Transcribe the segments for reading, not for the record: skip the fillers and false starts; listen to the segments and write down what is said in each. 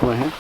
Go ahead.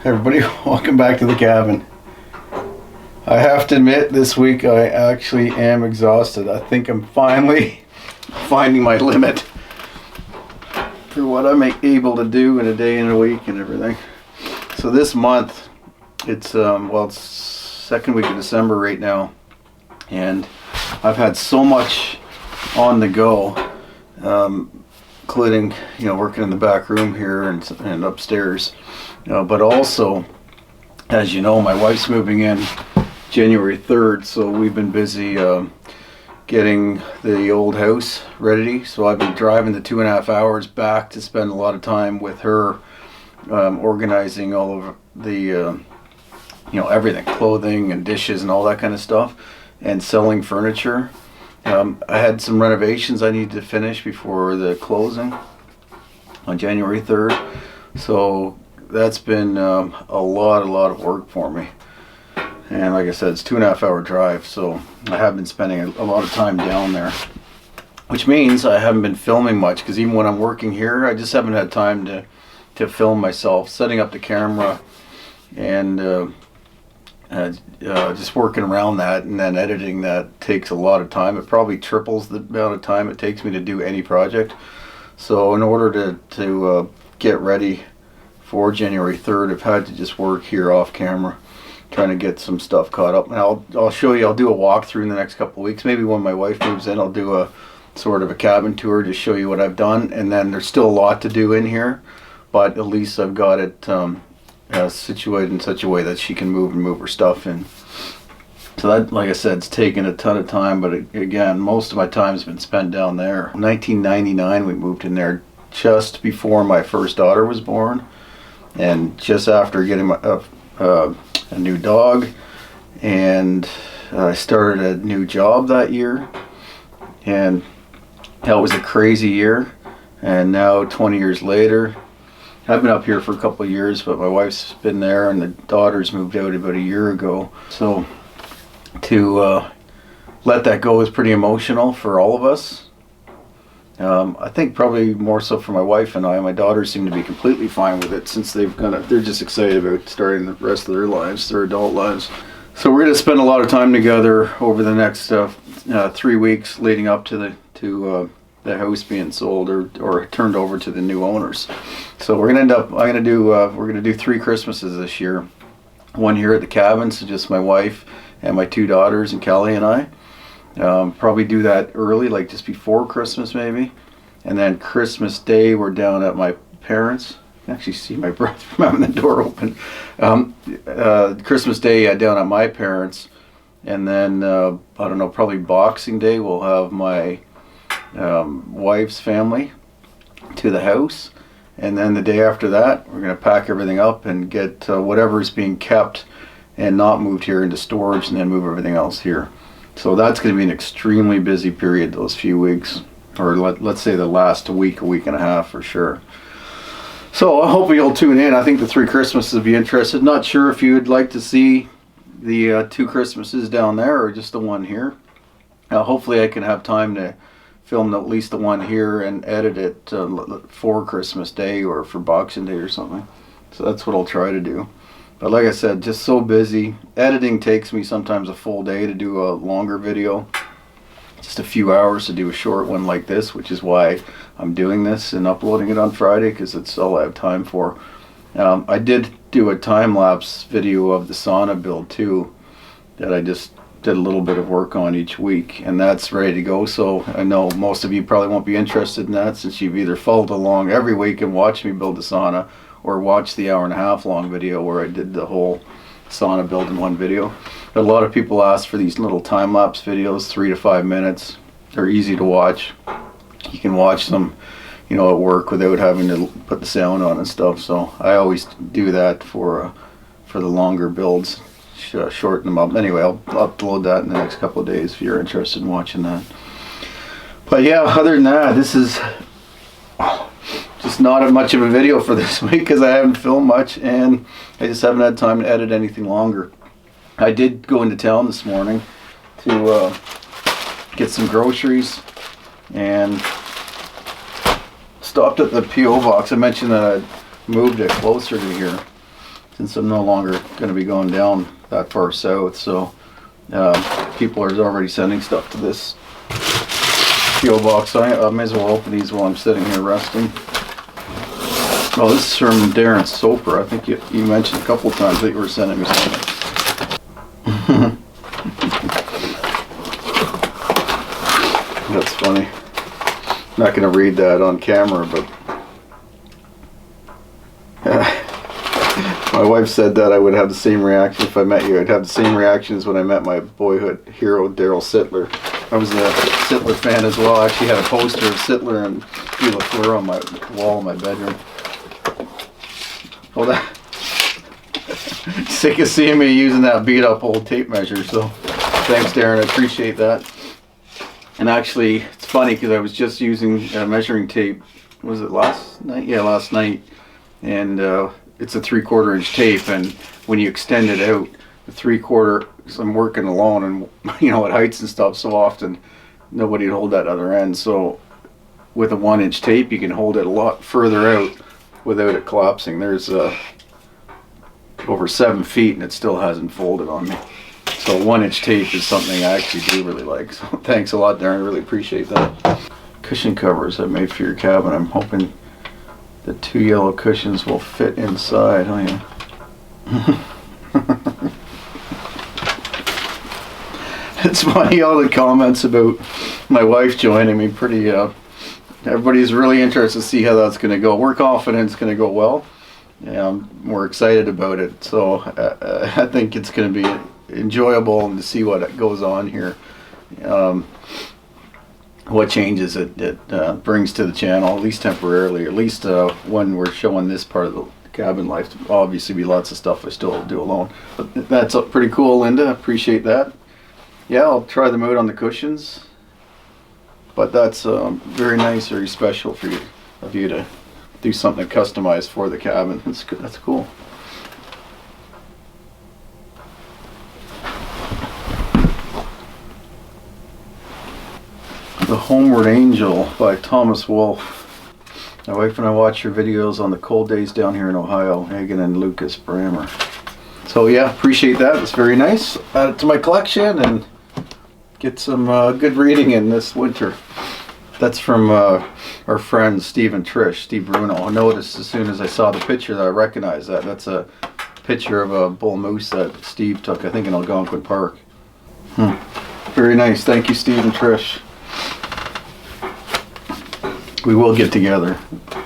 Hey everybody, welcome back to the cabin. I have to admit, this week I actually am exhausted. I think I'm finally finding my limit for what I'm able to do in a day and a week and everything. So this month, it's it's second week of December right now, and I've had so much on the go, including working in the back room here and upstairs. But also, as you know, my wife's moving in January 3rd, so we've been busy getting the old house ready. So I've been driving the 2.5 hours back to spend a lot of time with her, organizing all of the, everything, clothing and dishes and all that kind of stuff, and selling furniture. I had some renovations I needed to finish before the closing on January 3rd. So that's been a lot of work for me, and like I said, it's 2.5 hour drive, so I have been spending a lot of time down there, which means I haven't been filming much, because even when I'm working here, I just haven't had time to film myself, setting up the camera and just working around that, and then editing that takes a lot of time. It probably triples the amount of time it takes me to do any project. So in order to get ready for January 3rd, I've had to just work here off camera, trying to get some stuff caught up. And I'll show you. I'll do a walkthrough in the next couple of weeks. Maybe when my wife moves in, I'll do a sort of a cabin tour to show you what I've done. And then there's still a lot to do in here, but at least I've got it situated in such a way that she can move her stuff in. So that, like I said, it's taken a ton of time, but again, most of my time's been spent down there. In 1999, we moved in there just before my first daughter was born, and just after getting a new dog, and I started a new job that year, and that was a crazy year. And now 20 years later, I've been up here for a couple of years, but my wife's been there, and the daughter's moved out about a year ago. So to let that go is pretty emotional for all of us. I think probably more so for my wife and I. My daughters seem to be completely fine with it, since they're just excited about starting the rest of their lives, their adult lives. So we're going to spend a lot of time together over the next 3 weeks leading up to the house being sold or turned over to the new owners. So we're gonna do 3 Christmases this year. One here at the cabin, so just my wife and my 2 daughters and Kelly and I. Probably do that early, like just before Christmas maybe. And then Christmas Day we're down at my parents'. You can actually see my brother from having the door open. Christmas Day down at my parents'. And then I don't know, probably Boxing Day we'll have my wife's family to the house. And then the day after that, we're going to pack everything up and get whatever's being kept and not moved here into storage, and then move everything else here. So that's going to be an extremely busy period, those few weeks, or let's say the last week and a half for sure. So I hope you'll tune in. I think the 3 Christmases will be interested. Not sure if you'd like to see the 2 Christmases down there or just the one here. Hopefully I can have time to film at least the one here and edit it for Christmas Day or for Boxing Day or something. So that's what I'll try to do. But like I said, just so busy. Editing takes me sometimes a full day to do a longer video. Just a few hours to do a short one like this, which is why I'm doing this and uploading it on Friday, because it's all I have time for. I did do a time-lapse video of the sauna build too, that I just did a little bit of work on each week, and that's ready to go. So I know most of you probably won't be interested in that, since you've either followed along every week and watched me build the sauna, or watched the 1.5 hour long video where I did the whole sauna build in one video. But a lot of people ask for these little time-lapse videos, 3 to 5 minutes. They're easy to watch. You can watch them, at work without having to put the sound on and stuff. So I always do that for the longer builds. Shorten them up. Anyway, I'll upload that in the next couple of days if you're interested in watching that. But yeah, other than that, this is just not much of a video for this week, because I haven't filmed much and I just haven't had time to edit anything longer. I did go into town this morning to get some groceries and stopped at the P.O. box. I mentioned that I moved it closer to here, since I'm no longer going to be going down that far south. So people are already sending stuff to this P.O. box. So I may as well open these while I'm sitting here resting. Oh, this is from Darren Soper. I think you mentioned a couple of times that you were sending me something. That's funny. I'm not going to read that on camera, but my wife said that I would have the same reaction if I met you. I'd have the same reaction as when I met my boyhood hero, Daryl Sittler. I was a Sittler fan as well. I actually had a poster of Sittler and Guy Lafleur on my wall in my bedroom. Well, sick of seeing me using that beat up old tape measure, so thanks, Darren, I appreciate that. And actually, it's funny because I was just using measuring tape, was it last night? Yeah, last night. And it's a 3/4 inch tape, and when you extend it out, the 3/4, because I'm working alone and at heights and stuff, so often nobody would hold that other end. So with a 1 inch tape, you can hold it a lot further out without it collapsing. There's over 7 feet and it still hasn't folded on me. So 1-inch tape is something I actually do really like. So thanks a lot, Darren. I really appreciate that. Cushion covers I made for your cabin. I'm hoping the 2 yellow cushions will fit inside. Oh yeah. It's funny, all the comments about my wife joining me. Everybody's really interested to see how that's going to go. We're confident it's going to go well. Yeah, we're excited about it. So I think it's going to be enjoyable and to see what goes on here. What changes it brings to the channel, at least temporarily. At least when we're showing this part of the cabin life. There'll obviously be lots of stuff I still do alone. But that's pretty cool, Linda. Appreciate that. Yeah, I'll try them out on the cushions. But that's very nice, very special for you, of you to do something customized for the cabin. That's good. That's cool. The Homeward Angel by Thomas Wolfe. My wife and I watch your videos on the cold days down here in Ohio, Hagen and Lucas Brammer. So yeah, appreciate that. It's very nice. Add it to my collection and get some good reading in this winter. That's from our friends Steve and Trish, Steve Bruno. I noticed as soon as I saw the picture that I recognized that. That's a picture of a bull moose that Steve took, I think in Algonquin Park. Very nice. Thank you, Steve and Trish. We will get together.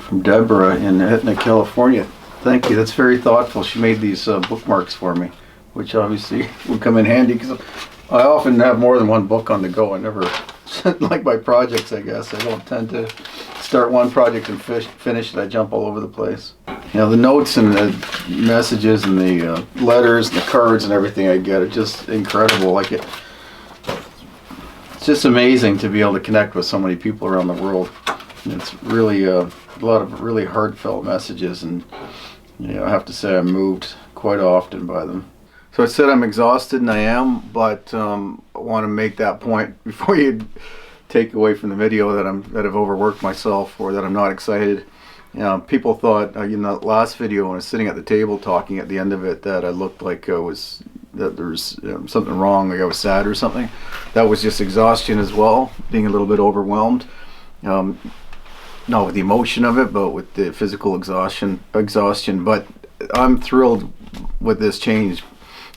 From Deborah in Etna, California. Thank you. That's very thoughtful. She made these bookmarks for me, which obviously will come in handy because I often have more than one book on the go. I never, like my projects, I guess. I don't tend to start one project and finish it. I jump all over the place. You know, the notes and the messages and the letters and the cards and everything I get are just incredible. Like it's just amazing to be able to connect with so many people around the world. It's really a lot of really heartfelt messages, and you know, I have to say I'm moved quite often by them. So I said I'm exhausted, and I am, but I want to make that point before you take away from the video that I've overworked myself or that I'm not excited. You know, people thought in the last video when I was sitting at the table talking at the end of it that I looked like there was something wrong, like I was sad or something. That was just exhaustion as well, being a little bit overwhelmed. Not with the emotion of it, but with the physical exhaustion. But I'm thrilled with this change.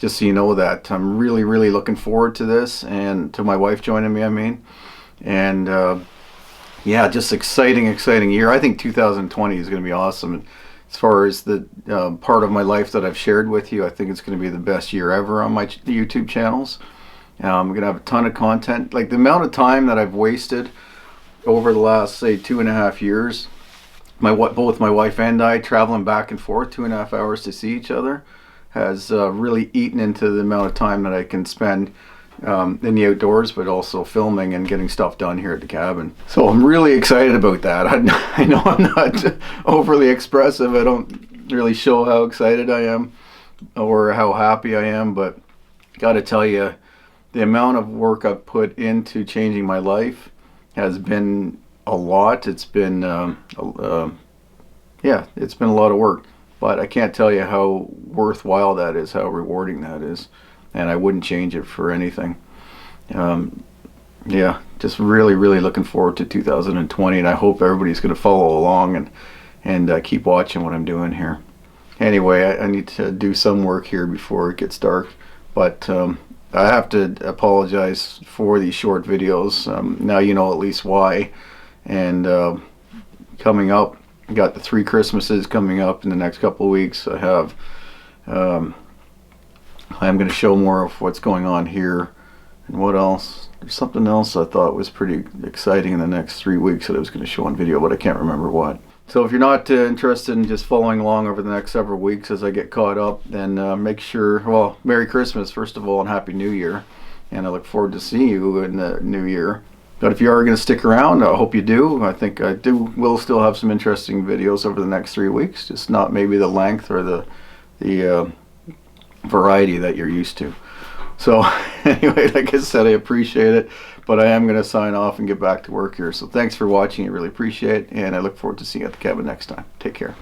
Just so you know that I'm really, really looking forward to this, and to my wife joining me. I mean, and yeah, just exciting year. I think 2020 is going to be awesome. And as far as the part of my life that I've shared with you, I think it's going to be the best year ever on my YouTube channels. I'm going to have a ton of content. Like the amount of time that I've wasted over the last, say, 2.5 years, both my wife and I traveling back and forth 2.5 hours to see each other, has really eaten into the amount of time that I can spend in the outdoors, but also filming and getting stuff done here at the cabin. So I'm really excited about that. I know I'm not overly expressive. I don't really show how excited I am or how happy I am, but got to tell you, the amount of work I've put into changing my life has been a lot. It's been yeah, it's been a lot of work, but I can't tell you how worthwhile that is, how rewarding that is, and I wouldn't change it for anything. Yeah, just really looking forward to 2020, and I hope everybody's going to follow along and keep watching what I'm doing here. Anyway, I need to do some work here before it gets dark, but I have to apologize for these short videos. Now you know at least why. And coming up, got the 3 Christmases coming up in the next couple of weeks. I have I'm going to show more of what's going on here. And what else? There's something else I thought was pretty exciting in the next 3 weeks that I was going to show on video, but I can't remember what. So if you're not interested in just following along over the next several weeks as I get caught up, then make sure, well, Merry Christmas first of all, and Happy New Year. And I look forward to seeing you in the new year. But if you are going to stick around, I hope you do. I think I will still have some interesting videos over the next 3 weeks, just not maybe the length or the variety that you're used to. So anyway, like I said, I appreciate it, but I am going to sign off and get back to work here. So thanks for watching. I really appreciate it, and I look forward to seeing you at the cabin next time. Take care.